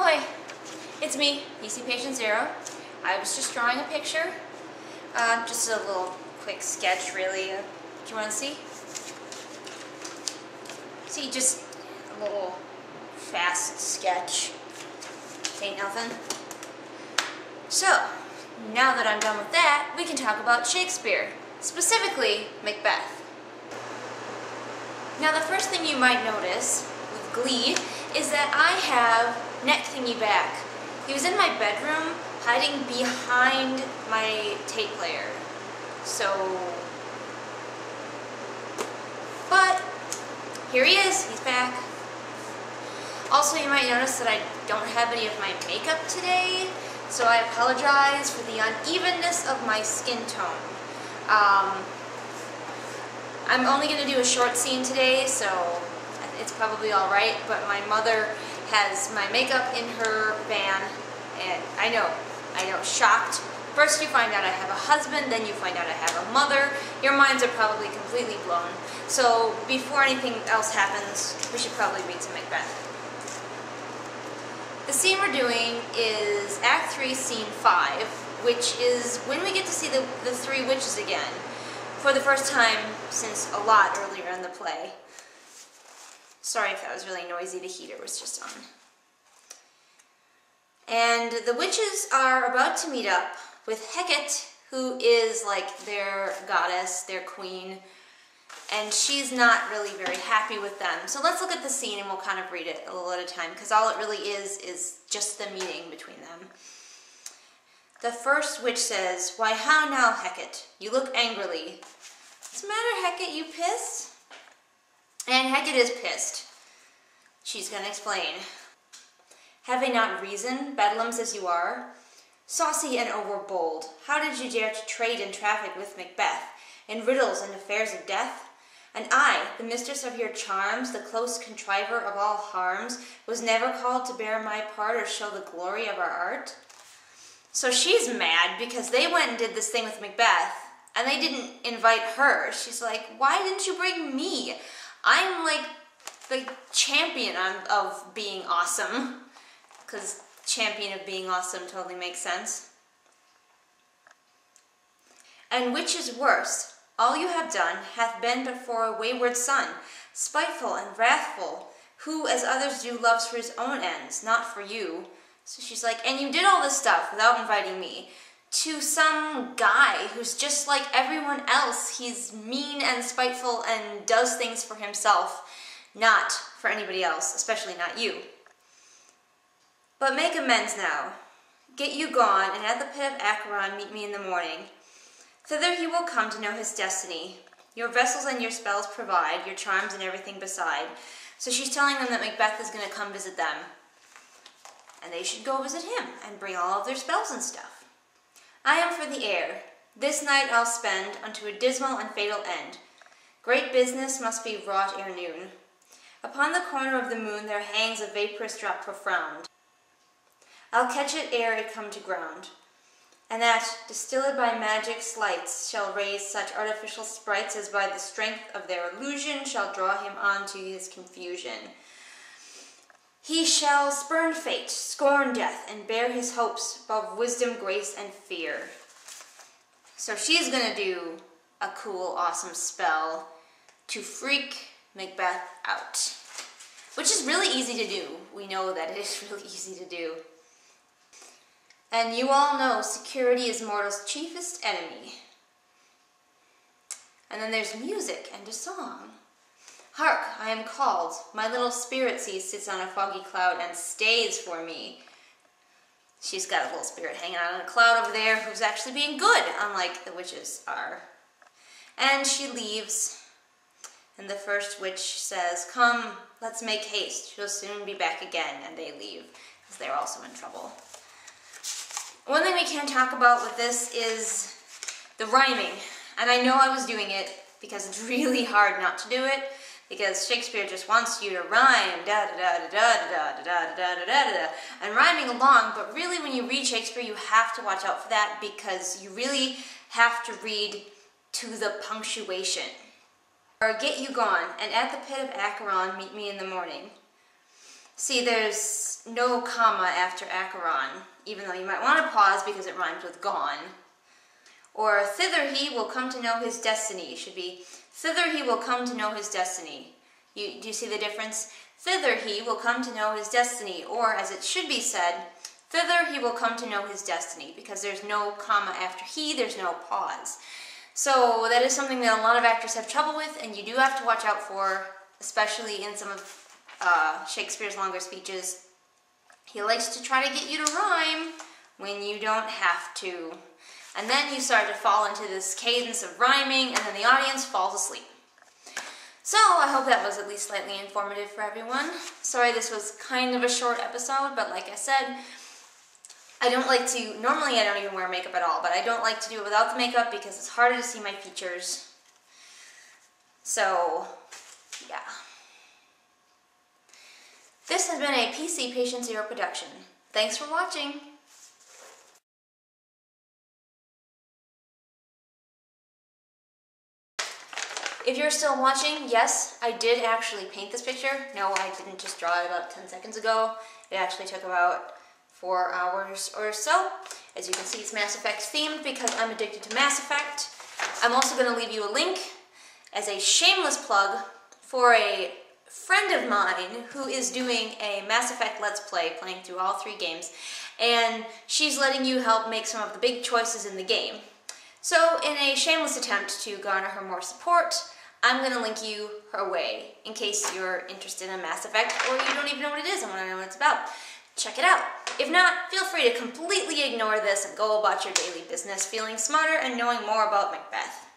Ahoy! It's me, PCPatientZero. I was just drawing a picture. Just a little quick sketch, really. Do you want to see? See, just a little fast sketch. Ain't nothing. So, now that I'm done with that, we can talk about Shakespeare. Specifically, Macbeth. Now, the first thing you might notice with glee is that I have neck thingy back. He was in my bedroom, hiding behind my tape player. So, but here he is, he's back. Also, you might notice that I don't have any of my makeup today, so I apologize for the unevenness of my skin tone. I'm only going to do a short scene today, so it's probably alright, but my mother has my makeup in her van, and I know, shocked. First you find out I have a husband, then you find out I have a mother. Your minds are probably completely blown. So before anything else happens, we should probably read some Macbeth. The scene we're doing is Act 3, Scene 5, which is when we get to see the three witches again, for the first time since a lot earlier in the play. Sorry if that was really noisy, the heater was just on. And the witches are about to meet up with Hecate, who is like their goddess, their queen, and she's not really very happy with them. So let's look at the scene and we'll kind of read it a little at a time, because all it really is just the meeting between them. The first witch says, "Why, how now, Hecate? You look angrily. What's the matter, Hecate? You pissed?" And Hecate is pissed. She's going to explain. "Have I not reason, bedlams as you are? Saucy and overbold, how did you dare to trade and traffic with Macbeth, in riddles and affairs of death? And I, the mistress of your charms, the close contriver of all harms, was never called to bear my part or show the glory of our art?" So she's mad because they went and did this thing with Macbeth, and they didn't invite her. She's like, why didn't you bring me? I'm like the champion of being awesome, because champion of being awesome totally makes sense. "And which is worse, all you have done hath been but for a wayward son, spiteful and wrathful, who, as others do, loves for his own ends, not for you." So she's like, and you did all this stuff without inviting me to some guy who's just like everyone else. He's mean and spiteful and does things for himself, not for anybody else, especially not you. "But make amends now. Get you gone, and at the pit of Acheron meet me in the morning. Thither he will come to know his destiny. Your vessels and your spells provide, your charms and everything beside." So she's telling them that Macbeth is going to come visit them, and they should go visit him and bring all of their spells and stuff. "I am for the air. This night I'll spend unto a dismal and fatal end. Great business must be wrought ere noon. Upon the corner of the moon there hangs a vaporous drop profound. I'll catch it ere it come to ground, and that, distilled by magic sleights, shall raise such artificial sprites as by the strength of their illusion shall draw him on to his confusion. He shall spurn fate, scorn death, and bear his hopes above wisdom, grace, and fear." So she's gonna do a cool, awesome spell to freak Macbeth out, which is really easy to do. We know that it is really easy to do. And you all know security is mortal's chiefest enemy. And then there's music and a song. "Hark, I am called. My little spirit sits on a foggy cloud and stays for me." She's got a little spirit hanging out on a cloud over there who's actually being good, unlike the witches are. And she leaves, and the first witch says, "Come, let's make haste. She'll soon be back again," and they leave, because they're also in trouble. One thing we can talk about with this is the rhyming. And I know I was doing it because it's really hard not to do it, because Shakespeare just wants you to rhyme, da-da-da-da-da-da-da-da-da-da-da-da, and rhyming along, but really when you read Shakespeare, you have to watch out for that, because you really have to read to the punctuation. Or "Get you gone, and at the pit of Acheron meet me in the morning." See, there's no comma after Acheron, even though you might want to pause because it rhymes with gone. Or thither he will come to know his destiny. It should be thither he will come to know his destiny. Do you see the difference? Thither he will come to know his destiny. Or as it should be said, thither he will come to know his destiny, because there's no comma after he, there's no pause. So that is something that a lot of actors have trouble with, and you do have to watch out for, especially in some of Shakespeare's longer speeches. He likes to try to get you to rhyme when you don't have to. And then you start to fall into this cadence of rhyming, and then the audience falls asleep. So I hope that was at least slightly informative for everyone. Sorry this was kind of a short episode, but like I said, normally I don't even wear makeup at all, but I don't like to do it without the makeup because it's harder to see my features. So, yeah. This has been a PCPatientZero production. Thanks for watching. If you're still watching, yes, I did actually paint this picture. No, I didn't just draw it about 10 seconds ago. It actually took about 4 hours or so. As you can see, it's Mass Effect themed because I'm addicted to Mass Effect. I'm also going to leave you a link as a shameless plug for a friend of mine who is doing a Mass Effect Let's Play, playing through all 3 games, and she's letting you help make some of the big choices in the game. So, in a shameless attempt to garner her more support, I'm going to link you her way, in case you're interested in Mass Effect, or you don't even know what it is and want to know what it's about. Check it out. If not, feel free to completely ignore this and go about your daily business feeling smarter and knowing more about Macbeth.